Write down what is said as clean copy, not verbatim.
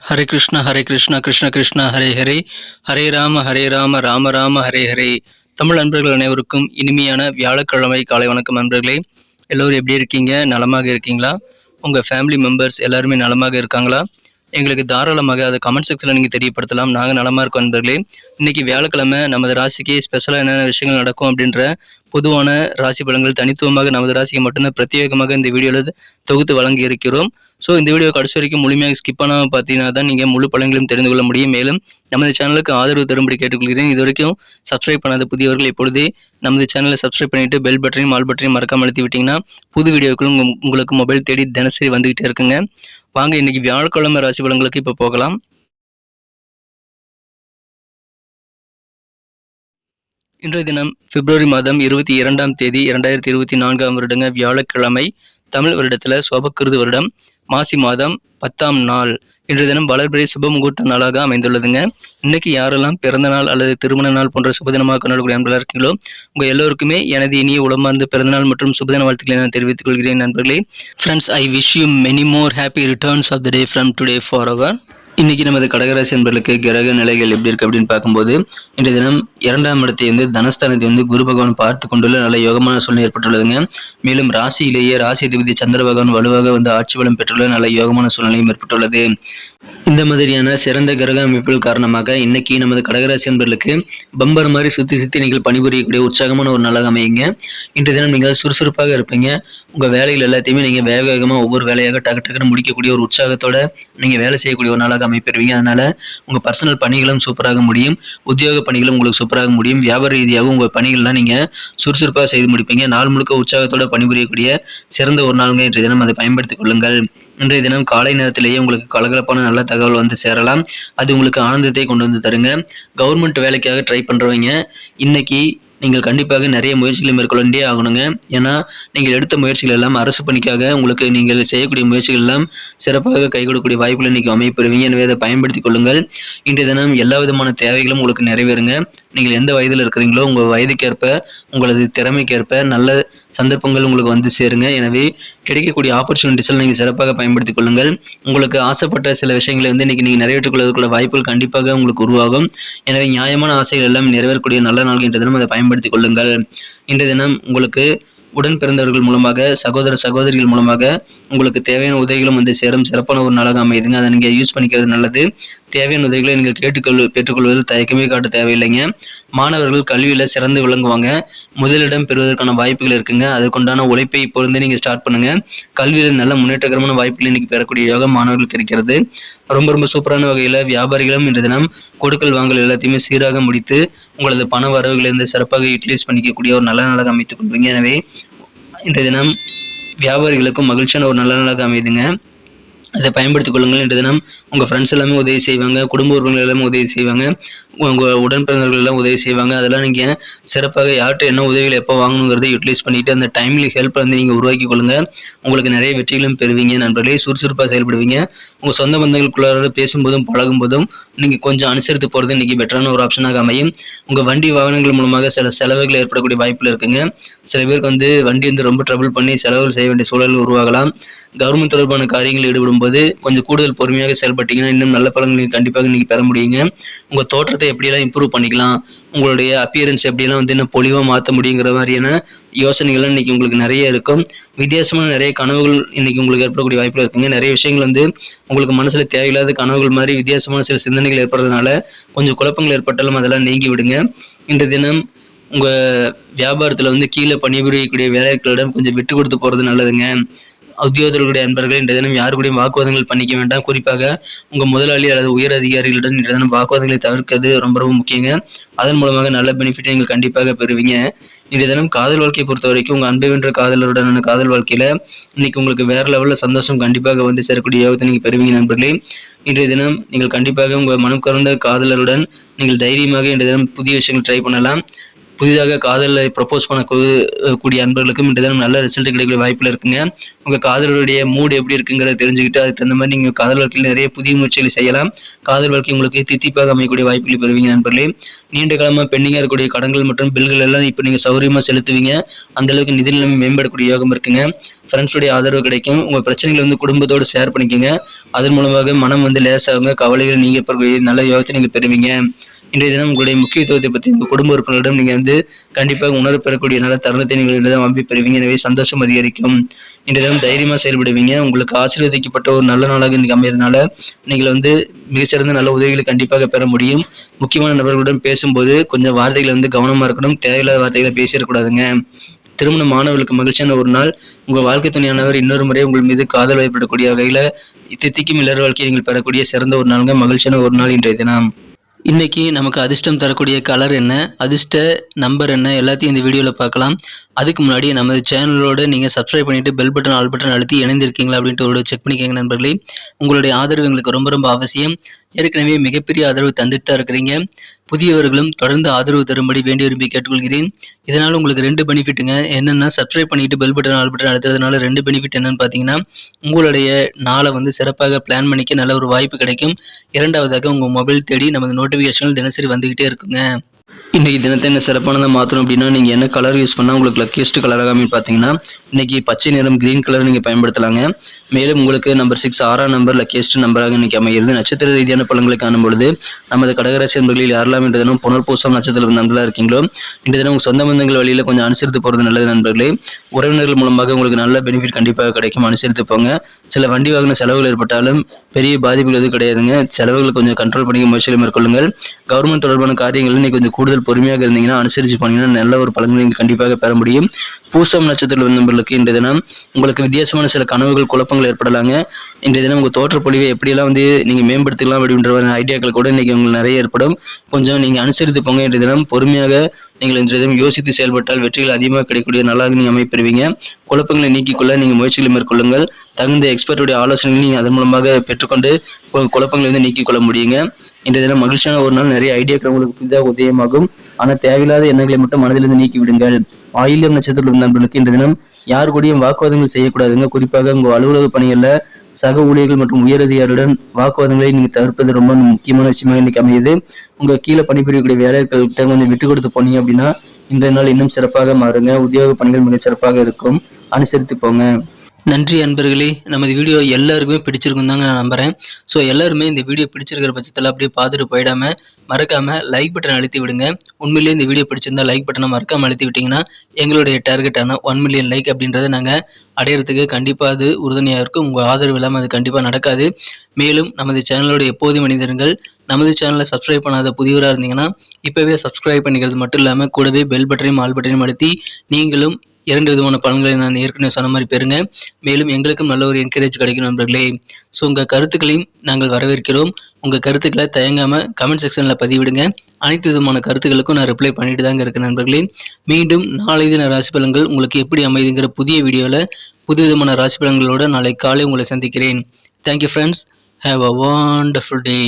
ஹரே கிருஷ்ணா கிருஷ்ண கிருஷ்ணா ஹரே ஹரே, ஹரே ராம ராம ராம ஹரே ஹரே. தமிழ் நண்பர்கள் அனைவருக்கும் இனிமையான வியாழக்கிழமை காலை வணக்கம் நண்பர்களே. எல்லோரும் எப்படி இருக்கீங்க? நலமாக இருக்கீங்களா? உங்கள் ஃபேமிலி மெம்பர்ஸ் எல்லாருமே நலமாக இருக்காங்களா? எங்களுக்கு தாராளமாக அதை கமெண்ட் செக்ஷனில் நீங்கள் தெரியப்படுத்தலாம். நாங்கள் நலமாக இருக்கோம் நண்பர்களே. இன்றைக்கி வியாழக்கிழமை நமது ராசிக்கு ஸ்பெஷலாக என்னென்ன விஷயங்கள் நடக்கும் அப்படின்ற பொதுவான ராசி பலன்கள் தனித்துவமாக நமது ராசிக்கு மட்டும்தான் பிரத்யேகமாக இந்த வீடியோவில் தொகுத்து வழங்கி இருக்கிறோம். ஸோ இந்த வீடியோ கடைசி வரைக்கும் முழுமையாக ஸ்கிப் பண்ணாமல் பார்த்தீங்கன்னா தான் நீங்கள் முழு பலன்களையும் தெரிந்து கொள்ள முடியும். மேலும் நமது சேனலுக்கு ஆதரவு தரும்படி கேட்டுக்கொள்கிறேன். இது வரைக்கும் சப்ஸ்கிரைப் பண்ணாத புதியவர்கள் இப்பொழுதே நமது சேனலை சப்ஸ்கிரைப் பண்ணிவிட்டு பெல் பட்டனையும் ஆல் பட்டனையும் மறக்காமல் அழுத்தி விட்டிங்கன்னா புது வீடியோக்களும் உங்களுக்கு மொபைல் தேடி தினசரி வந்துகிட்டே இருக்குங்க. வாங்க இன்னைக்கு வியாழக்கிழமை ராசி பலன்களுக்கு இப்போ போகலாம். இன்றைய தினம் பிப்ரவரி மாதம் 22ஆம் தேதி 2024ஆம் வருடங்க வியாழக்கிழமை. தமிழ் வருடத்தில் சோபக்கிருது வருடம் மாசி மாதம் 10ஆம் நாள். இன்றைய தினம் வளர்பிறை சுப முகூர்த்த நாளாக அமைந்துள்ளதுங்க. இன்னைக்கு யாரெல்லாம் பிறந்த நாள் அல்லது திருமண நாள் போன்ற சுபதினமாக கொண்டாடக்கூடிய நண்பர்களாக இருக்கீங்களோ உங்கள் எல்லோருக்குமே எனது இனிய உளமார்ந்த பிறந்தநாள் மற்றும் சுபதின வாழ்த்துக்களை நான் தெரிவித்துக் கொள்கிறேன் நண்பர்களே. Friends, I wish you many more happy returns of the day from today for our. இன்னைக்கு நமது கடகராசி என்பர்களுக்கு கிரக நிலைகள் எப்படி இருக்கு அப்படின்னு பார்க்கும்போது இன்றைய தினம் 2ஆம் இடத்தை தனஸ்தானத்தை குரு பகவான் பார்த்து கொண்டுள்ள நல்ல யோகமான சூழ்நிலை ஏற்பட்டுள்ளதுங்க. மேலும் ராசியிலேயே ராசி அதிபதி சந்திர பகவான் வலுவாக ஆட்சி பலம் பெற்றுள்ள நல்ல யோகமான சூழ்நிலையும் ஏற்பட்டுள்ளது. இந்த மாதிரியான சிறந்த கிரக அமைப்புகள் காரணமாக இன்னைக்கு நமது கடகராசி என்பர்களுக்கு பம்பர் மாதிரி சுத்தி நீங்கள் பணிபுரியக்கூடிய உற்சாகமான ஒரு நாளாக அமையுங்க. இன்றைய தினம் நீங்கள் சுறுசுறுப்பாக இருப்பீங்க. உங்க வேலைகள் எல்லாத்தையுமே நீங்க வேகமாக ஒவ்வொரு வேலையாக டக்குன்னு முடிக்கக்கூடிய ஒரு உற்சாகத்தோட நீங்க வேலை செய்யக்கூடிய ஒரு நாளாக அமைப்பெறுவீங்க. அதனால உங்க பர்சனல் பணிகளும் சூப்பராக முடியும், உத்தியோக பணிகளும் உங்களுக்கு சூப்பராக முடியும். வியாபார ரீதியாக உங்க பணிகள்லாம் நீங்க சுறுசுறுப்பாக செய்து முடிப்பீங்க. நாள் முழுக்க உற்சாகத்தோட பணிபுரியக்கூடிய சிறந்த ஒரு நாளுங்க இன்றைய தினம். அதை பயன்படுத்திக் கொள்ளுங்கள். இன்றைய தினம் காலை நேரத்திலேயே உங்களுக்கு கலகலப்பான நல்ல தகவல் சேரலாம். அது உங்களுக்கு ஆனந்தத்தை கொண்டு வந்து தருங்க. கவர்மெண்ட் வேலைக்காக ட்ரை பண்றவங்க இன்னைக்கு நீங்கள் கண்டிப்பாக நிறைய முயற்சிகளை மேற்கொண்டே ஆகணுங்க. ஏன்னா நீங்கள் எடுத்த முயற்சிகள் எல்லாம் அரசு பணிக்காக உங்களுக்கு நீங்கள் செய்யக்கூடிய முயற்சிகள் எல்லாம் சிறப்பாக கை கொடுக்கக்கூடிய வாய்ப்புகள் இன்னைக்கு அமைப்பெறுவீங்க. எனவே அதை பயன்படுத்திக் கொள்ளுங்கள். இன்றைய தினம் எல்லா விதமான தேவைகளும் உங்களுக்கு நிறைவேறுங்க. நீங்கள் எந்த வயதில் இருக்கிறீங்களோ உங்கள் வயதுக்கேற்ப உங்களது திறமைக்கேற்ப நல்ல சந்தர்ப்பங்கள் உங்களுக்கு சேருங்க. எனவே கிடைக்கக்கூடிய ஆப்பர்ச்சுனிட்டிஸில் நீங்கள் சிறப்பாக பயன்படுத்திக் கொள்ளுங்கள். உங்களுக்கு ஆசைப்பட்ட சில விஷயங்களை இன்னைக்கு நீங்கள் நிறைவேற்றிக் கொள்வதற்குள்ள வாய்ப்புகள் கண்டிப்பாக உங்களுக்கு உருவாகும். எனவே நியாயமான ஆசைகள் எல்லாம் நிறைவேறக்கூடிய நல்ல நாள் இன்றைய தினம் அதை பயன்படுத்திக் கொள்ளுங்கள். இன்றைய தினம் உங்களுக்கு உடன் பிறந்தவர்கள் மூலமாக சகோதர சகோதரிகள் மூலமாக உங்களுக்கு தேவையான உதவிகளும் சேரும் சிறப்பான ஒரு நாளாக அமையுதுங்க. அதை நீங்கள் யூஸ் பண்ணிக்கிறது நல்லது. தேவையான உதவிகளை நீங்கள் பெற்றுக்கொள்வதில் தயக்கமே காட்ட தேவையில்லைங்க. மாணவர்கள் கல்வியில் சிறந்து விளங்குவாங்க. முதலிடம் பெறுவதற்கான வாய்ப்புகள் இருக்குங்க. அதற்குண்டான உழைப்பை இப்பொழுதே நீங்கள் ஸ்டார்ட் பண்ணுங்க. கல்வியில் நல்ல முன்னேற்றகரமான வாய்ப்புகள் இன்னைக்கு பெறக்கூடிய யோகம் மாணவர்களுக்கு இருக்கிறது. ரொம்ப சூப்பரான வகையில் வியாபாரிகளும் இன்றைய தினம் கொடுக்கல் வாங்கல் எல்லாத்தையுமே சீராக முடித்து உங்களது பண வரவுகளிலிருந்து சிறப்பாக யூட்டிலைஸ் பண்ணிக்கக்கூடிய ஒரு நல்ல நாளாக அமைத்துக் கொள்வீங்க. எனவே இன்றைய தினம் வியாபாரிகளுக்கும் மகிழ்ச்சியான ஒரு நல்ல நாளாக அமைதுங்க. அதை பயன்படுத்திக் கொள்ளுங்கள். இன்றைய தினம் உங்கள் ஃப்ரெண்ட்ஸ் எல்லாமே உதவி செய்வாங்க, குடும்ப உறுப்பினர்கள் எல்லாமே உதவி செய்வாங்க, உங்கள் உடன்பிறந்தவர்கள் எல்லாம் உதவி செய்வாங்க. அதெல்லாம் நீங்கள் சிறப்பாக யார்கிட்ட என்ன உதவிகள் எப்போ வாங்கணுங்கிறத யூட்டிலைஸ் பண்ணிட்டு அந்த டைம்லி ஹெல்ப் நீங்கள் உருவாக்கி கொள்ளுங்க. உங்களுக்கு நிறைய வெற்றிகளும் பெறுவீங்க. நண்பர்களே, சுறுசுறுப்பாக செயல்படுவீங்க. உங்கள் சொந்த பந்தங்களுக்குள்ளார பேசும்போதும் பழகும் போதும் நீங்கள் கொஞ்சம் அனுசரித்து போகிறது இன்னைக்கு பெட்டரான ஒரு ஆப்ஷனாக அமையும். உங்கள் வண்டி வாகனங்கள் மூலமாக சில செலவுகள் ஏற்படக்கூடிய வாய்ப்புகள் இருக்குங்க. சில பேருக்கு வண்டி ரொம்ப ட்ரபிள் பண்ணி செலவுகள் செய்ய வேண்டிய சூழல் உருவாகலாம். கவர்மெண்ட் தொடர்பான காரியங்களில் ஈடுபடும் போது கொஞ்சம் கூடுதல் பொறுமையாக செயல்பட்டீங்கன்னா இன்னும் நல்ல பலன்களை கண்டிப்பாக இன்னைக்கு பெற முடியுங்க. உங்கள் தோற்றத்தை எப்படியெல்லாம் இம்ப்ரூவ் பண்ணிக்கலாம், உங்களுடைய அப்பியரன்ஸ் எப்படியெல்லாம் இன்னும் பொலிவாக மாற்ற முடியுங்கிற மாதிரியான யோசனைகள்லாம் இன்னைக்கு உங்களுக்கு நிறைய இருக்கும். வித்தியாசமான நிறைய கனவுகள் இன்னைக்கு உங்களுக்கு ஏற்படக்கூடிய வாய்ப்புகள் இருக்குங்க. நிறைய விஷயங்கள் உங்களுக்கு மனசுல தேவையில்லாத கனவுகள் மாதிரி வித்தியாசமான சில சிந்தனைகள் ஏற்படுறதுனால கொஞ்சம் குழப்பங்கள் ஏற்பட்டாலும் அதெல்லாம் நீங்கி விடுங்க. இன்றைய தினம் உங்க வியாபாரத்துல கீழே பணிபுரியக்கூடிய வேலைகளிடம் கொஞ்சம் விட்டு கொடுத்து போறது நல்லதுங்க. உத்தியோகர்களுடைய அன்பர்கள் இன்றைய தினம் யாரு கூடயும் வாக்குவாதங்கள் பண்ணிக்க வேண்டாம். குறிப்பாக உங்க முதலாளி அல்லது உயர் அதிகாரிகளுடன் இன்றைய தினம் வாக்குவாதங்களை தவிர்க்கிறது ரொம்ப முக்கியங்க. அதன் மூலமாக நல்ல பெனிஃபிட்டை நீங்கள் கண்டிப்பாக பெறுவீங்க. இன்றைய தினம் காதல் வாழ்க்கையை பொறுத்த வரைக்கும் உங்க அன்பை வென்ற காதலருடனான காதல் வாழ்க்கையில இன்னைக்கு உங்களுக்கு வேற லெவலில் சந்தோஷம் கண்டிப்பாக சேரக்கூடிய யோகத்தை நீங்க பெறுவீங்க நண்பர்களே. இன்றைய தினம் நீங்கள் கண்டிப்பாக உங்க மனம் கறந்த காதலருடன் நீங்கள் தைரியமாக இன்றைய தினம் புதிய விஷயங்கள் ட்ரை பண்ணலாம். புதிதாக காதலை ப்ரப்போஸ் பண்ண கூடிய அன்பர்களுக்கும் இன்றைய தினம் நல்ல ரிசல்ட் கிடைக்கக்கூடிய வாய்ப்புல இருக்குங்க. உங்க காதலருடைய மூடு எப்படி இருக்குங்கிறத தெரிஞ்சுக்கிட்டு அதுக்கு தகுந்த மாதிரி நீங்க காதல் வாழ்க்கையில் நிறைய புதிய முயற்சிகளை செய்யலாம். காதல் வாழ்க்கை உங்களுக்கு தித்திப்பாக அமையக்கூடிய வாய்ப்புகளை பெறுவீங்க நண்பர்களே. நீண்ட காலமா பெண்டிங்கா இருக்கக்கூடிய கடன்கள் மற்றும் பில்கள் எல்லாம் இப்போ நீங்க சௌகரியமா செலுத்துவீங்க. அந்த அளவுக்கு நிதி நிலைமை மேம்படக்கூடிய யோகம் இருக்குங்க. ஃப்ரெண்ட்ஸுடைய ஆதரவு கிடைக்கும். உங்க பிரச்சனைகள் குடும்பத்தோடு ஷேர் பண்ணிக்கோங்க. அதன் மூலமாக மனம் லேசாகுங்க. கவலைகள் நீங்க நல்ல யோகத்தை நீங்க பெறுவீங்க. இன்றைய தினம் உங்களுடைய முக்கியத்துவத்தை பற்றி உங்கள் குடும்ப உறுப்பினரிடம் நீங்கள் கண்டிப்பாக உணரப்பெறக்கூடிய நல்ல தருணத்தை நீங்கள் வாங்கி பெறுவீங்க. எனவே சந்தோஷம் அதிகரிக்கும். இன்றைய தினம் தைரியமாக செயல்படுவீங்க. உங்களுக்கு ஆசீர்வதிக்கப்பட்ட ஒரு நல்ல நாளாக இன்னைக்கு அமையறதுனால நீங்கள் மிகச்சிறந்த நல்ல உதவிகளை கண்டிப்பாக பெற முடியும். முக்கியமான நபர்களுடன் பேசும்போது கொஞ்சம் வார்த்தைகளை கவனமாக இருக்கணும். தேவையில்லாத வார்த்தைகளை பேசிடக்கூடாதுங்க. திருமண மாணவர்களுக்கு மகிழ்ச்சியான ஒரு நாள். உங்கள் வாழ்க்கை துணையானவர் இன்னொரு முறை உங்கள் மீது காதல் வயப்படக்கூடிய வகையில் தித்திக்கும் இல்லற வாழ்க்கையை நீங்கள் பெறக்கூடிய சிறந்த ஒரு நாளுங்க. மகிழ்ச்சியான ஒரு நாள் இன்றைய தினம். இன்னைக்கு நமக்கு அதிர்ஷ்டம் தரக்கூடிய கலர் என்ன, அதிர்ஷ்ட நம்பர் என்ன, எல்லாத்தையும் இந்த வீடியோவில் பார்க்கலாம். அதுக்கு முன்னாடி நமது சேனலோடு நீங்கள் சப்ஸ்கிரைப் பண்ணிவிட்டு பெல் பட்டன் ஆல் பட்டன் அழுத்தி இணைந்திருக்கீங்களா அப்படின்ட்டு ஒரு செக் பண்ணிக்கோங்க நண்பர்களே. உங்களுடைய ஆதரவு எங்களுக்கு ரொம்ப ரொம்ப அவசியம். ஏற்கனவே மிகப்பெரிய ஆதரவு தந்துட்டு தான் இருக்கிறீங்க. புதியவர்களும் தொடர்ந்து ஆதரவு தரும்படி வேண்டி விரும்பி கேட்டுக்கொள்கிறேன். இதனால் உங்களுக்கு 2 பெனிஃபிட்டுங்க. என்னென்னா, சப்ஸ்கிரைப் பண்ணிட்டு பெல் பட்டன் ஆல் பட்டன் அழுத்துறதுனால 2 பெனிஃபிட் என்னன்னு பார்த்தீங்கன்னா, உங்களுடைய நாளை சிறப்பாக பிளான் பண்ணிக்க நல்ல ஒரு வாய்ப்பு கிடைக்கும். இரண்டாவதாக உங்கள் மொபைல் தேடி நமது நோட்டிஃபிகேஷன்கள் தினசரி வந்துக்கிட்டே இருக்குங்க. இன்றைக்கி தினத்தை என்ன சிறப்பானதாக மாற்றணும் அப்படின்னா, நீங்கள் என்ன கலர் யூஸ் பண்ணால் உங்களுக்கு லக்கியஸ்ட் கலராக பார்த்தீங்கன்னா, இன்றைக்கி பச்சை நிறம் கிரீன் கலர் நீங்கள் பயன்படுத்தலாங்க. மேலும் உங்களுக்கு நம்பர் 6 6ஆம் நம்பர் லக்கியஸ்ட் நம்பராக இன்றைக்கி அமைகிறது. நட்சத்திர ரீதியான பலன்களை காணும் பொழுது நமது கடகராசி நண்பர்களில் யாரெல்லாம் இன்றைய தினம் புனர்பூசம் நட்சத்திர நண்பர்களாக இருக்கீங்களோ, இன்றைய தினம் உங்கள் சொந்த பந்தங்கள் வழியில் கொஞ்சம் அனுசரித்து போகிறது நல்லது நண்பர்களே. உறவினர்கள் மூலமாக உங்களுக்கு நல்ல பெனிஃபிட் கண்டிப்பாக கிடைக்கும். அனுசரித்து போங்க. சில வண்டி வாகன செலவுகள் ஏற்பட்டாலும் பெரிய பாதிப்புகள் எதுவும் கிடையாதுங்க. செலவுகளை கொஞ்சம் கண்ட்ரோல் பண்ணிக்க முயற்சிகளை மேற்கொள்ளுங்கள். கவர்மெண்ட் தொடர்பான காரியங்கள் இன்னைக்கு கொஞ்சம் கூடுதல் பொறுமையாக இருந்தீங்கன்னா, அனுசரித்து போனீங்கன்னா நல்ல ஒரு பலன்களை நீங்கள் கண்டிப்பாக பெற முடியும். பூசம் நட்சத்திர நண்பர்களுக்கு இன்றைய தினம் உங்களுக்கு வித்தியாசமான சில கனவுகள் குழப்பங்கள் ஏற்படலாங்க. இன்றைய தினம் உங்கள் தோற்றப்பொழிவை எப்படியெல்லாம் நீங்கள் மேம்படுத்திக்கலாம் அப்படின்ற ஐடியாக்கள் கூட இன்னைக்கு உங்களுக்கு நிறைய ஏற்படும். கொஞ்சம் நீங்கள் அனுசரித்து போங்க. இன்றைய தினம் பொறுமையாக நீங்கள் இன்றைய தினம் யோசித்து செயல்பட்டால் வெற்றிகள் அதிகமாக கிடைக்கக்கூடிய நாளாக நீங்கள் அமைப்பெறுவீங்க. குழப்பங்களை நீக்கிக்கொள்ள நீங்கள் முயற்சிகளை மேற்கொள்ளுங்கள். தகுந்த எக்ஸ்பர்ட்டுடைய ஆலோசனைகளை நீங்கள் அதன் மூலமாக பெற்றுக்கொண்டு குழப்பங்களை நீக்கிக் கொள்ள முடியுங்க. இன்றைய தினம் மகிழ்ச்சியான ஒரு நாள். நிறைய ஐடியாக்கள் உங்களுக்கு புதிதாக உதயமாகும். ஆனால் தேவையில்லாத எண்ணங்களை மட்டும் மனதிலிருந்து நீக்கி விடுங்கள். ஆயில்யம் நட்சத்திர நண்பர்களுக்கு இன்றைய தினம் யாரு கூடயும் வாக்குவாதங்கள் செய்யக்கூடாதுங்க. குறிப்பாக உங்கள் அலுவலக பணிகளில் சக ஊழியர்கள் மற்றும் உயரதிகாரியுடன் வாக்குவாதங்களை நீங்க தவிர்ப்பது ரொம்ப முக்கியமான விஷயமா இன்னைக்கு அமையுது. உங்க கீழே பணிபுரியக்கூடிய வேலைகள்கிட்ட கொஞ்சம் விட்டு கொடுத்து போனீங்க அப்படின்னா இன்றைய நாள் இன்னும் சிறப்பாக மாறுங்க. உத்தியோக பணிகள் மிக சிறப்பாக இருக்கும். அனுசரித்து போங்க. நன்றி அன்பர்களே. நமது வீடியோ எல்லாருக்குமே பிடிச்சிருக்கும் தாங்க நான் நம்புறேன். ஸோ எல்லாருமே இந்த வீடியோ பிடிச்சிருக்கிற பட்சத்தில் அப்படியே பார்த்துட்டு போயிடாம மறக்காம லைக் பட்டன் அழுத்தி விடுங்க. உண்மையிலேயே இந்த வீடியோ பிடிச்சிருந்தா லைக் பட்டனை மறக்காம அழுத்தி விட்டீங்கன்னா எங்களுடைய டார்கெட்டான 1 மில்லியன் லைக் அப்படின்றத நாங்கள் அடையிறதுக்கு கண்டிப்பாக அது உறுதுணையாக இருக்கும். உங்கள் ஆதரவு இல்லாமல் அது கண்டிப்பாக நடக்காது. மேலும் நமது சேனலோட எப்போதும் மனிதர்கள் நமது சேனலை சப்ஸ்கிரைப் பண்ணாத புதியவராக இருந்தீங்கன்னா இப்போவே சப்ஸ்கிரைப் பண்ணிக்கிறது மட்டும் இல்லாமல் கூடவே பெல் பட்டனையும் ஆல் பட்டனையும் அழுத்தி நீங்களும் 2 விதமான பலன்களை நான் ஏற்கனவே சொன்ன மாதிரி பெறுங்க. மேலும் எங்களுக்கும் நல்ல ஒரு என்கரேஜ் கிடைக்கும் நண்பர்களே. ஸோ உங்கள் கருத்துக்களையும் நாங்கள் வரவேற்கிறோம். உங்கள் கருத்துக்களை தயங்காமல் கமெண்ட் செக்ஷனில் பதிவிடுங்க. அனைத்து விதமான கருத்துக்களுக்கும் நான் ரிப்ளை பண்ணிட்டு தாங்க இருக்கேன் நண்பர்களே. மீண்டும் நாளை தின ராசி பலன்கள் உங்களுக்கு எப்படி அமைதுங்கிற புதிய வீடியோவில் புது விதமான ராசி பலன்களோடு நாளை காலை உங்களை சந்திக்கிறேன். Thank you friends. Have a wonderful day.